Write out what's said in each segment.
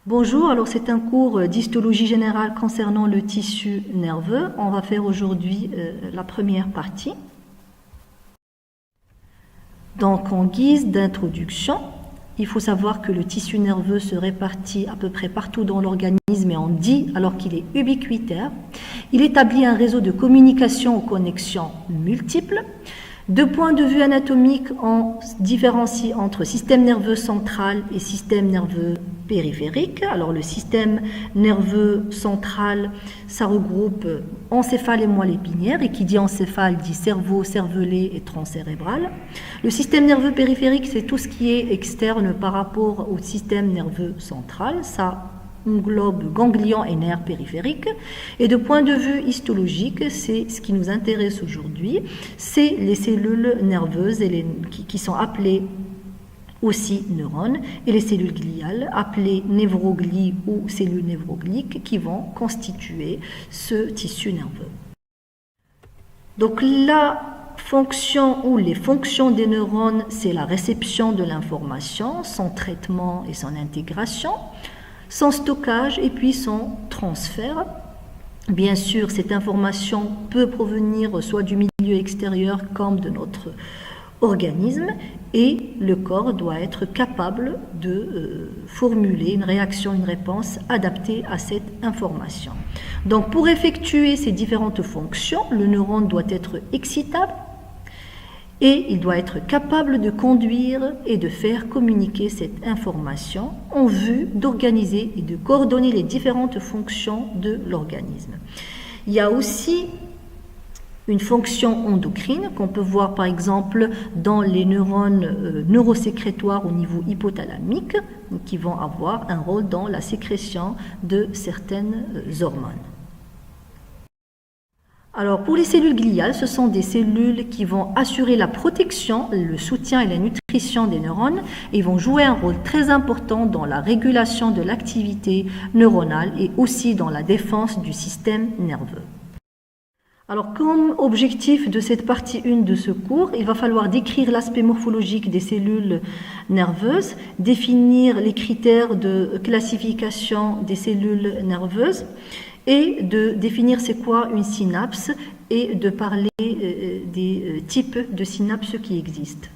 Bonjour, alors c'est un cours d'histologie générale concernant le tissu nerveux. On va faire aujourd'hui la première partie. Donc en guise d'introduction, il faut savoir que le tissu nerveux se répartit à peu près partout dans l'organisme et on dit alors qu'il est ubiquitaire. Il établit un réseau de communication aux connexions multiples. De point de vue anatomique, on différencie entre système nerveux central et système nerveux périphérique. Alors le système nerveux central, ça regroupe encéphale et moelle épinière, et qui dit encéphale dit cerveau, cervelet et tronc cérébral. Le système nerveux périphérique, c'est tout ce qui est externe par rapport au système nerveux central. Ça englobe ganglions et nerfs périphériques. Et de point de vue histologique, c'est ce qui nous intéresse aujourd'hui, c'est les cellules nerveuses qui sont appelées aussi neurones, et les cellules gliales appelées névroglies ou cellules névrogliques qui vont constituer ce tissu nerveux. Donc la fonction ou les fonctions des neurones, c'est la réception de l'information, son traitement et son intégration, son stockage et puis son transfert. Bien sûr, cette information peut provenir soit du milieu extérieur comme de notre organisme, et le corps doit être capable de formuler une réaction, une réponse adaptée à cette information. Donc pour effectuer ces différentes fonctions, le neurone doit être excitable et il doit être capable de conduire et de faire communiquer cette information en vue d'organiser et de coordonner les différentes fonctions de l'organisme. Il y a aussi une fonction endocrine qu'on peut voir par exemple dans les neurones neurosécrétoires au niveau hypothalamique, qui vont avoir un rôle dans la sécrétion de certaines hormones. Alors pour les cellules gliales, ce sont des cellules qui vont assurer la protection, le soutien et la nutrition des neurones, et vont jouer un rôle très important dans la régulation de l'activité neuronale et aussi dans la défense du système nerveux. Alors, comme objectif de cette partie 1 de ce cours, il va falloir décrire l'aspect morphologique des cellules nerveuses, définir les critères de classification des cellules nerveuses et de définir c'est quoi une synapse et de parler des types de synapses qui existent.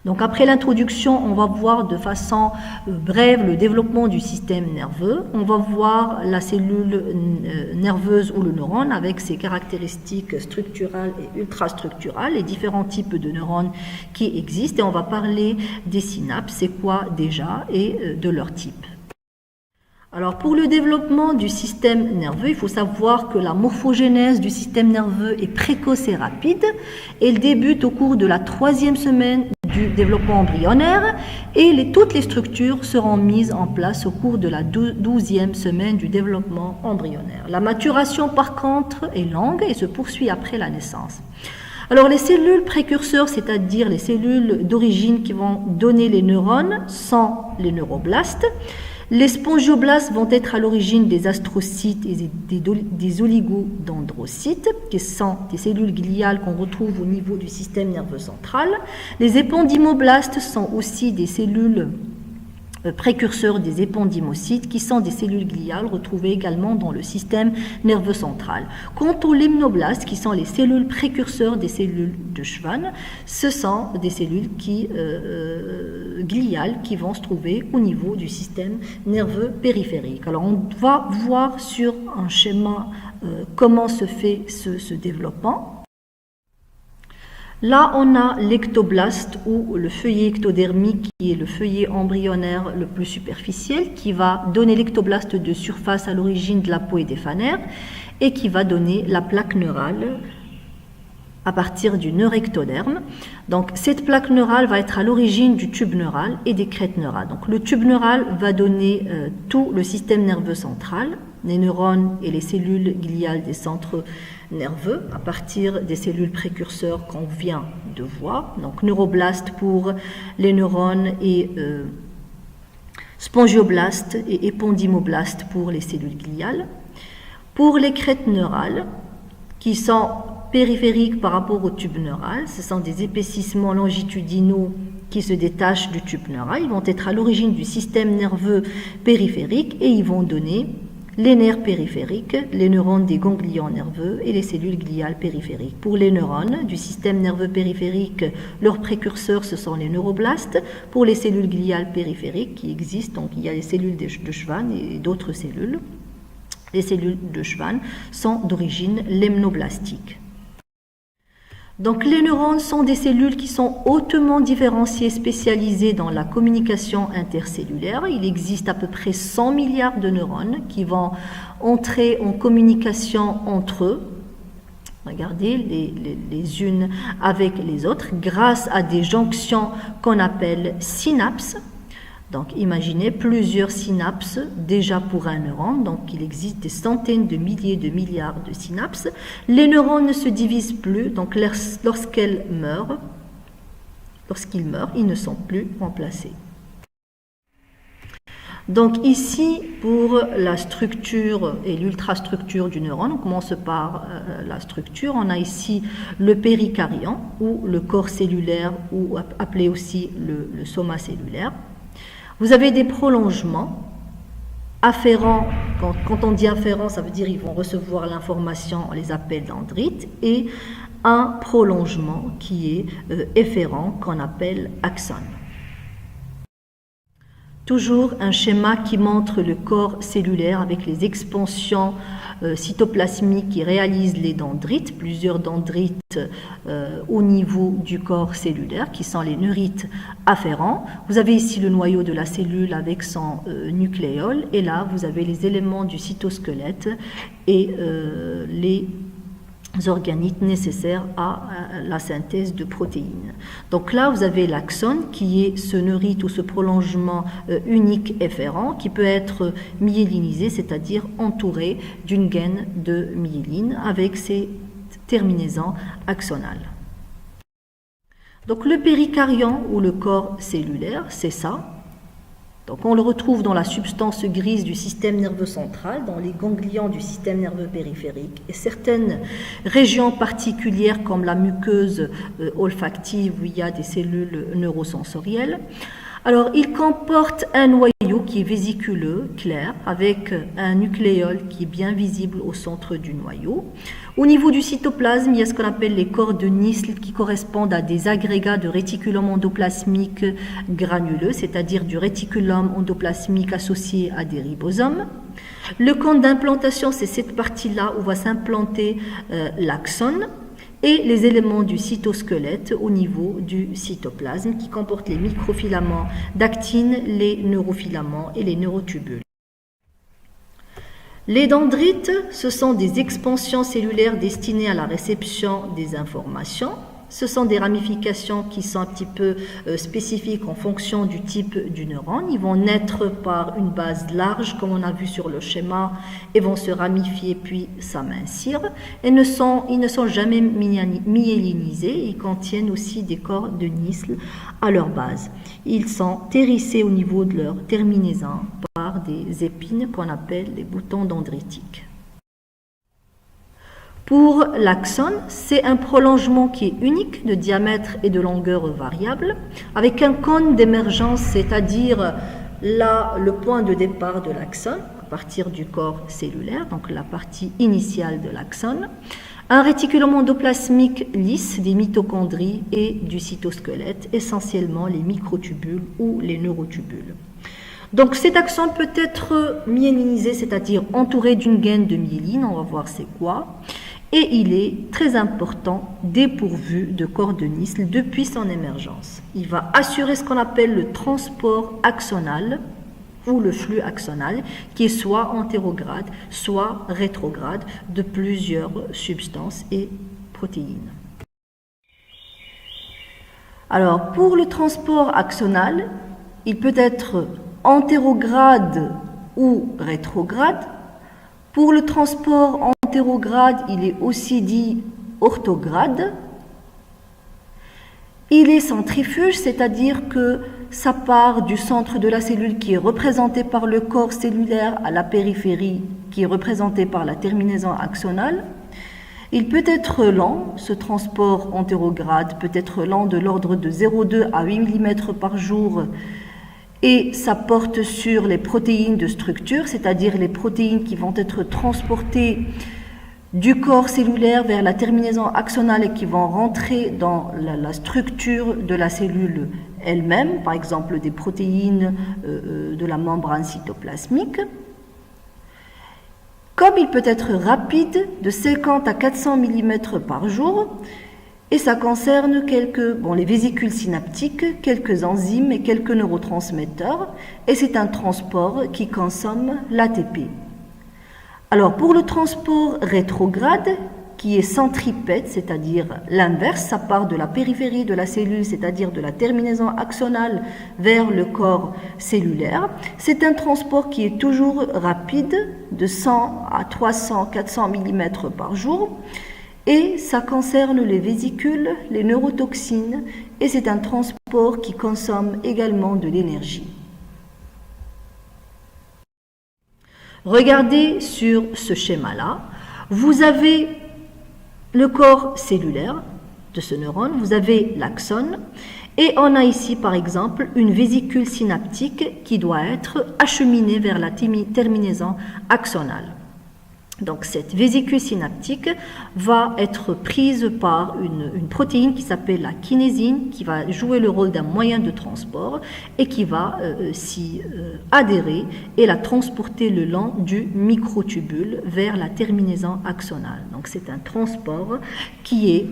Donc après l'introduction, on va voir de façon brève le développement du système nerveux. On va voir la cellule nerveuse ou le neurone avec ses caractéristiques structurales et ultrastructurales, les différents types de neurones qui existent. Et on va parler des synapses, c'est quoi déjà, et de leur type. Alors pour le développement du système nerveux, il faut savoir que la morphogénèse du système nerveux est précoce et rapide. Elle débute au cours de la 3e semaine du développement embryonnaire et toutes les structures seront mises en place au cours de la 12e semaine du développement embryonnaire. La maturation par contre est longue et se poursuit après la naissance. Alors les cellules précurseurs, c'est-à-dire les cellules d'origine qui vont donner les neurones, sont les neuroblastes. Les spongioblastes vont être à l'origine des astrocytes et des oligodendrocytes, qui sont des cellules gliales qu'on retrouve au niveau du système nerveux central. Les épendymoblastes sont aussi des cellules précurseurs des épendymocytes, qui sont des cellules gliales retrouvées également dans le système nerveux central. Quant aux limnoblastes, qui sont les cellules précurseurs des cellules de Schwann, ce sont des cellules gliales qui vont se trouver au niveau du système nerveux périphérique. Alors on va voir sur un schéma comment se fait ce développement. Là, on a l'ectoblaste ou le feuillet ectodermique qui est le feuillet embryonnaire le plus superficiel qui va donner l'ectoblaste de surface à l'origine de la peau et des phanères et qui va donner la plaque neurale à partir du neurectoderme. Donc cette plaque neurale va être à l'origine du tube neural et des crêtes neurales. Donc le tube neural va donner tout le système nerveux central, les neurones et les cellules gliales des centres nerveux à partir des cellules précurseurs qu'on vient de voir. Donc neuroblastes pour les neurones et spongioblastes et épendymoblastes pour les cellules gliales. Pour les crêtes neurales qui sont périphériques par rapport au tube neural, ce sont des épaississements longitudinaux qui se détachent du tube neural. Ils vont être à l'origine du système nerveux périphérique et ils vont donner les nerfs périphériques, les neurones des ganglions nerveux et les cellules gliales périphériques. Pour les neurones du système nerveux périphérique, leurs précurseurs, ce sont les neuroblastes. Pour les cellules gliales périphériques qui existent, donc il y a les cellules de Schwann et d'autres cellules. Les cellules de Schwann sont d'origine lemnoblastique. Donc les neurones sont des cellules qui sont hautement différenciées, spécialisées dans la communication intercellulaire. Il existe à peu près 100 milliards de neurones qui vont entrer en communication entre eux, regardez, les unes avec les autres, grâce à des jonctions qu'on appelle synapses. Donc imaginez plusieurs synapses déjà pour un neurone, donc il existe des centaines de milliers de milliards de synapses. Les neurones ne se divisent plus, donc lorsqu'ils meurent, ils ne sont plus remplacés. Donc ici, pour la structure et l'ultrastructure du neurone, on commence par la structure. On a ici le péricaryon, ou le corps cellulaire, ou appelé aussi le soma cellulaire. Vous avez des prolongements afférents. Quand on dit afférent, ça veut dire qu'ils vont recevoir l'information, on les appelle dendrites, et un prolongement qui est efférent, qu'on appelle axone. Toujours un schéma qui montre le corps cellulaire avec les expansions cytoplasmiques qui réalisent les dendrites, plusieurs dendrites au niveau du corps cellulaire qui sont les neurites afférents. Vous avez ici le noyau de la cellule avec son nucléole et là vous avez les éléments du cytosquelette et les organites nécessaires à la synthèse de protéines. Donc là, vous avez l'axone qui est ce neurite ou ce prolongement unique efférent qui peut être myélinisé, c'est-à-dire entouré d'une gaine de myéline avec ses terminaisons axonales. Donc le péricaryon ou le corps cellulaire, c'est ça. Donc on le retrouve dans la substance grise du système nerveux central, dans les ganglions du système nerveux périphérique et certaines régions particulières comme la muqueuse olfactive où il y a des cellules neurosensorielles. Alors il comporte un noyau qui est vésiculeux, clair, avec un nucléole qui est bien visible au centre du noyau. Au niveau du cytoplasme, il y a ce qu'on appelle les corps de Nissl qui correspondent à des agrégats de réticulum endoplasmique granuleux, c'est-à-dire du réticulum endoplasmique associé à des ribosomes. Le cône d'implantation, c'est cette partie-là où va s'implanter l'axone et les éléments du cytosquelette au niveau du cytoplasme qui comportent les microfilaments d'actine, les neurofilaments et les neurotubules. Les dendrites, ce sont des expansions cellulaires destinées à la réception des informations. Ce sont des ramifications qui sont un petit peu spécifiques en fonction du type du neurone. Ils vont naître par une base large, comme on a vu sur le schéma, et vont se ramifier puis s'amincir. Ils ne sont jamais myélinisés. Ils contiennent aussi des corps de Nissl à leur base. Ils sont hérissés au niveau de leur terminaison par des épines qu'on appelle les boutons dendritiques. Pour l'axone, c'est un prolongement qui est unique de diamètre et de longueur variable, avec un cône d'émergence, c'est-à-dire là le point de départ de l'axone, à partir du corps cellulaire, donc la partie initiale de l'axone, un réticulum endoplasmique lisse des mitochondries et du cytosquelette, essentiellement les microtubules ou les neurotubules. Donc cet axone peut être myélinisé, c'est-à-dire entouré d'une gaine de myéline, on va voir c'est quoi. Et il est très important, dépourvu de corps de Nissl depuis son émergence. Il va assurer ce qu'on appelle le transport axonal ou le flux axonal, qui est soit antérograde, soit rétrograde de plusieurs substances et protéines. Alors, pour le transport axonal, il peut être antérograde ou rétrograde. Pour le transport antérograde, il est aussi dit orthograde. Il est centrifuge, c'est-à-dire que ça part du centre de la cellule qui est représenté par le corps cellulaire à la périphérie qui est représentée par la terminaison axonale. Il peut être lent, ce transport antérograde peut être lent de l'ordre de 0,2 à 8 mm par jour, et ça porte sur les protéines de structure, c'est-à-dire les protéines qui vont être transportées du corps cellulaire vers la terminaison axonale et qui vont rentrer dans la structure de la cellule elle-même, par exemple des protéines de la membrane cytoplasmique. Comme il peut être rapide, de 50 à 400 mm par jour, et ça concerne les vésicules synaptiques, quelques enzymes et quelques neurotransmetteurs, et c'est un transport qui consomme l'ATP. Alors pour le transport rétrograde, qui est centripète, c'est-à-dire l'inverse, ça part de la périphérie de la cellule, c'est-à-dire de la terminaison axonale vers le corps cellulaire. C'est un transport qui est toujours rapide, de 100 à 300, 400 mm par jour, et ça concerne les vésicules, les neurotoxines, et c'est un transport qui consomme également de l'énergie. Regardez sur ce schéma-là, vous avez le corps cellulaire de ce neurone, vous avez l'axone, et on a ici par exemple une vésicule synaptique qui doit être acheminée vers la terminaison axonale. Donc cette vésicule synaptique va être prise par une protéine qui s'appelle la kinésine, qui va jouer le rôle d'un moyen de transport et qui va s'y adhérer et la transporter le long du microtubule vers la terminaison axonale. Donc c'est un transport qui est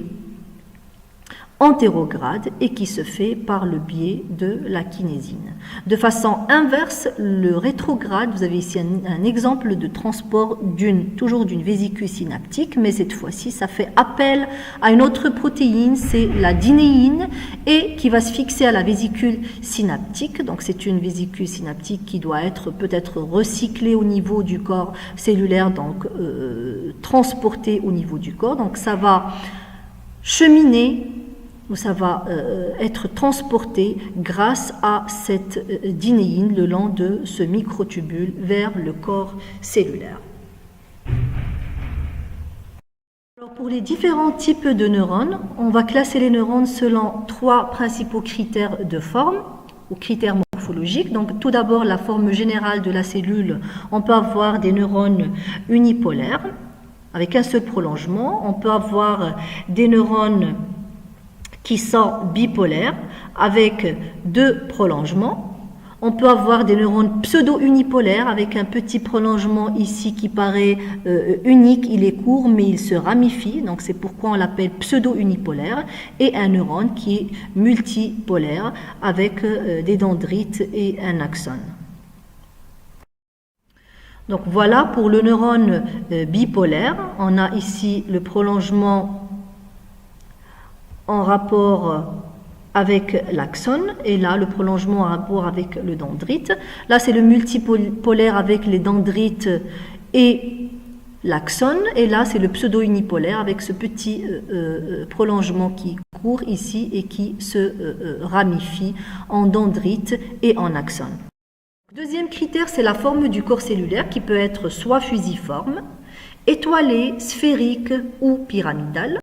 antérograde et qui se fait par le biais de la kinésine. De façon inverse, le rétrograde, vous avez ici un exemple de transport toujours d'une vésicule synaptique, mais cette fois-ci, ça fait appel à une autre protéine, c'est la dynéine, et qui va se fixer à la vésicule synaptique. Donc c'est une vésicule synaptique qui doit être peut-être recyclée au niveau du corps cellulaire, donc transportée au niveau du corps. Donc ça va cheminer, où ça va être transporté grâce à cette dynéine le long de ce microtubule vers le corps cellulaire. Alors pour les différents types de neurones, on va classer les neurones selon 3 principaux critères de forme ou critères morphologiques. Donc tout d'abord la forme générale de la cellule, on peut avoir des neurones unipolaires avec un seul prolongement, on peut avoir des neurones qui sont bipolaires avec 2 prolongements. On peut avoir des neurones pseudo-unipolaires avec un petit prolongement ici qui paraît unique, il est court mais il se ramifie, donc c'est pourquoi on l'appelle pseudo-unipolaire, et un neurone qui est multipolaire avec des dendrites et un axone. Donc voilà pour le neurone bipolaire, on a ici le prolongement en rapport avec l'axone, et là le prolongement en rapport avec le dendrite. Là c'est le multipolaire avec les dendrites et l'axone, et là c'est le pseudo-unipolaire avec ce petit prolongement qui court ici et qui se ramifie en dendrite et en axone. Deuxième critère, c'est la forme du corps cellulaire qui peut être soit fusiforme, étoilée, sphérique ou pyramidale.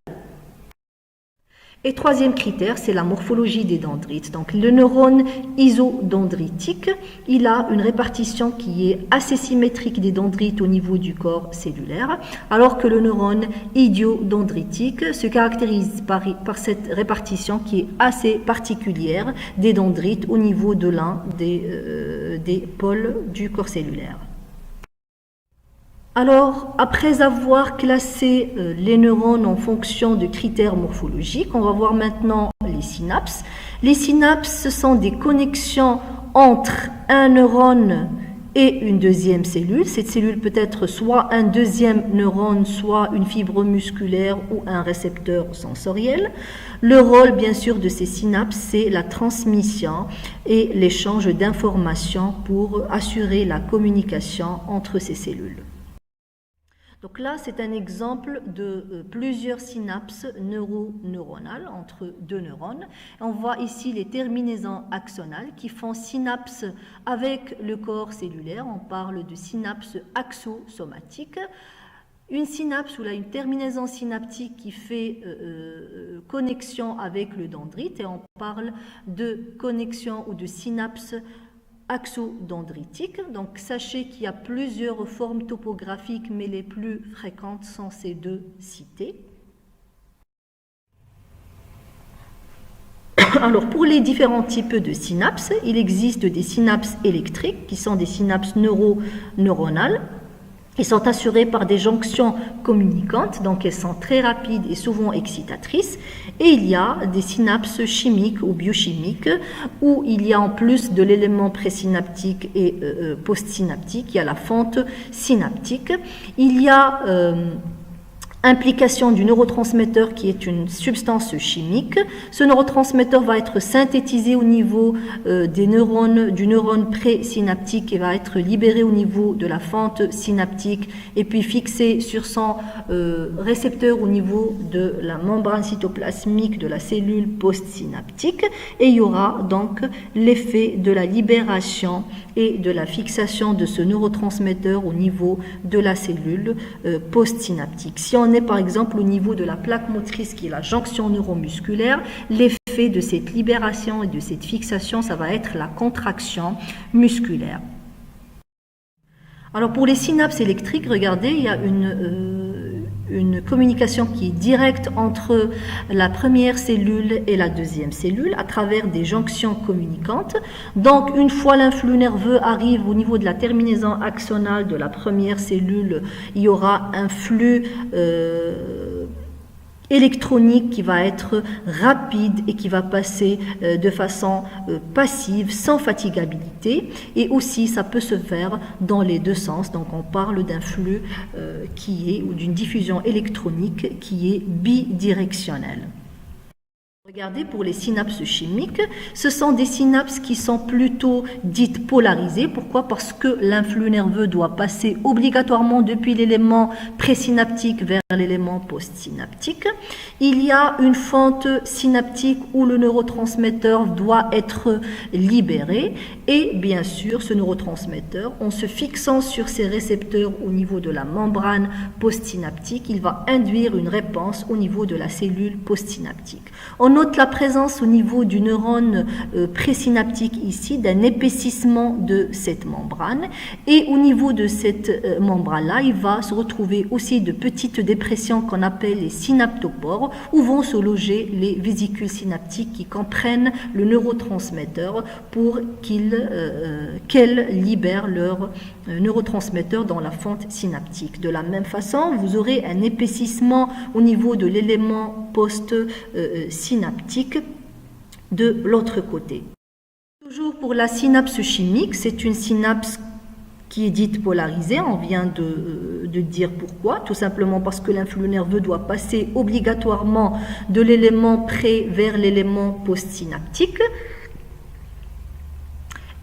Et troisième critère, c'est la morphologie des dendrites. Donc le neurone isodendritique, il a une répartition qui est assez symétrique des dendrites au niveau du corps cellulaire, alors que le neurone idiodendritique se caractérise par cette répartition qui est assez particulière des dendrites au niveau de l'un des pôles du corps cellulaire. Alors, après avoir classé les neurones en fonction de critères morphologiques, on va voir maintenant les synapses. Les synapses, ce sont des connexions entre un neurone et une deuxième cellule. Cette cellule peut être soit un deuxième neurone, soit une fibre musculaire ou un récepteur sensoriel. Le rôle, bien sûr, de ces synapses, c'est la transmission et l'échange d'informations pour assurer la communication entre ces cellules. Donc là, c'est un exemple de plusieurs synapses neuronales entre 2 neurones. On voit ici les terminaisons axonales qui font synapse avec le corps cellulaire. On parle de synapse axosomatiques. Une synapse ou là une terminaison synaptique qui fait connexion avec le dendrite, et on parle de connexion ou de synapse axodendritique. Donc sachez qu'il y a plusieurs formes topographiques, mais les plus fréquentes sont ces deux citées. Alors pour les différents types de synapses, il existe des synapses électriques qui sont des synapses neuronales. Elles sont assurées par des jonctions communicantes, donc elles sont très rapides et souvent excitatrices. Et il y a des synapses chimiques ou biochimiques où il y a en plus de l'élément présynaptique et postsynaptique, il y a la fente synaptique. Il y a implication du neurotransmetteur qui est une substance chimique. Ce neurotransmetteur va être synthétisé au niveau des neurones, du neurone présynaptique et va être libéré au niveau de la fente synaptique et puis fixé sur son récepteur au niveau de la membrane cytoplasmique de la cellule postsynaptique. Et il y aura donc l'effet de la libération et de la fixation de ce neurotransmetteur au niveau de la cellule postsynaptique. Si on est par exemple au niveau de la plaque motrice qui est la jonction neuromusculaire, l'effet de cette libération et de cette fixation, ça va être la contraction musculaire. Alors pour les synapses électriques, regardez, il y a une communication qui est directe entre la première cellule et la deuxième cellule à travers des jonctions communicantes. Donc une fois l'influx nerveux arrive au niveau de la terminaison axonale de la première cellule, il y aura un flux électronique qui va être rapide et qui va passer de façon passive, sans fatigabilité, et aussi ça peut se faire dans les deux sens. Donc on parle d'un flux ou d'une diffusion électronique qui est bidirectionnelle. Regardez pour les synapses chimiques, ce sont des synapses qui sont plutôt dites polarisées. Pourquoi? Parce que l'influx nerveux doit passer obligatoirement depuis l'élément présynaptique vers l'élément postsynaptique. Il y a une fente synaptique où le neurotransmetteur doit être libéré et bien sûr ce neurotransmetteur, en se fixant sur ses récepteurs au niveau de la membrane postsynaptique, il va induire une réponse au niveau de la cellule postsynaptique. On note la présence au niveau du neurone présynaptique ici d'un épaississement de cette membrane, et au niveau de cette membrane-là, il va se retrouver aussi de petites dépressions qu'on appelle les synaptopores, où vont se loger les vésicules synaptiques qui comprennent le neurotransmetteur pour qu'elles libèrent leur neurotransmetteur dans la fente synaptique. De la même façon, vous aurez un épaississement au niveau de l'élément post-synaptique de l'autre côté. Toujours pour la synapse chimique, c'est une synapse qui est dite polarisée. On vient de dire pourquoi. Tout simplement parce que l'influx nerveux doit passer obligatoirement de l'élément pré vers l'élément postsynaptique,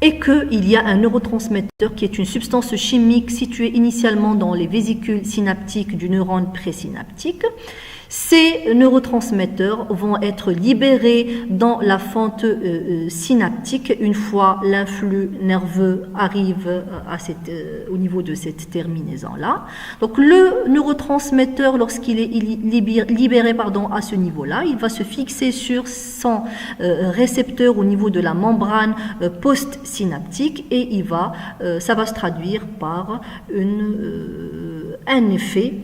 et qu'il y a un neurotransmetteur qui est une substance chimique située initialement dans les vésicules synaptiques du neurone présynaptique. Ces neurotransmetteurs vont être libérés dans la fente synaptique une fois l'influx nerveux arrive au niveau de cette terminaison-là. Donc le neurotransmetteur, lorsqu'il est libéré à ce niveau-là, il va se fixer sur son récepteur au niveau de la membrane postsynaptique et ça va se traduire par un effet,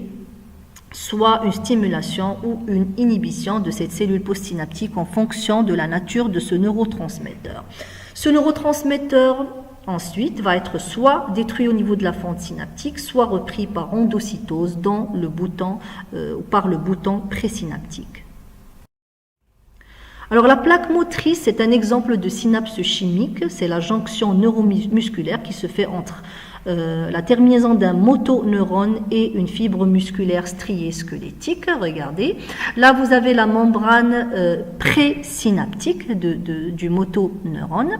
soit une stimulation ou une inhibition de cette cellule postsynaptique en fonction de la nature de ce neurotransmetteur. Ce neurotransmetteur, ensuite, va être soit détruit au niveau de la fente synaptique, soit repris par endocytose par le bouton présynaptique. Alors la plaque motrice, c'est un exemple de synapse chimique, c'est la jonction neuromusculaire qui se fait entre la terminaison d'un motoneurone et une fibre musculaire striée squelettique. Regardez, là vous avez la membrane présynaptique du motoneurone.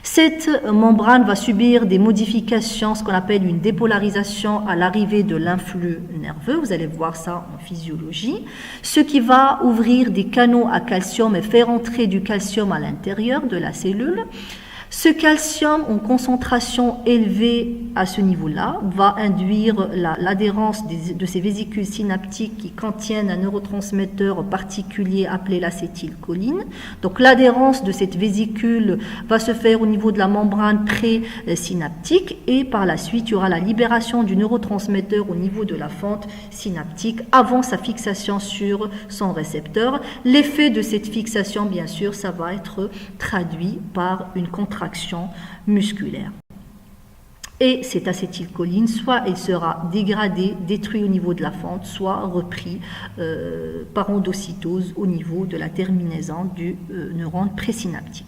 Cette membrane va subir des modifications, ce qu'on appelle une dépolarisation à l'arrivée de l'influx nerveux. Vous allez voir ça en physiologie. Ce qui va ouvrir des canaux à calcium et faire entrer du calcium à l'intérieur de la cellule. Ce calcium en concentration élevée à ce niveau-là va induire l'adhérence de ces vésicules synaptiques qui contiennent un neurotransmetteur particulier appelé l'acétylcholine. Donc l'adhérence de cette vésicule va se faire au niveau de la membrane présynaptique et par la suite il y aura la libération du neurotransmetteur au niveau de la fente synaptique avant sa fixation sur son récepteur. L'effet de cette fixation, bien sûr, ça va être traduit par une contraction musculaire. Et cette acétylcholine, soit elle sera dégradée, détruite au niveau de la fente, soit repris par endocytose au niveau de la terminaison du neurone présynaptique.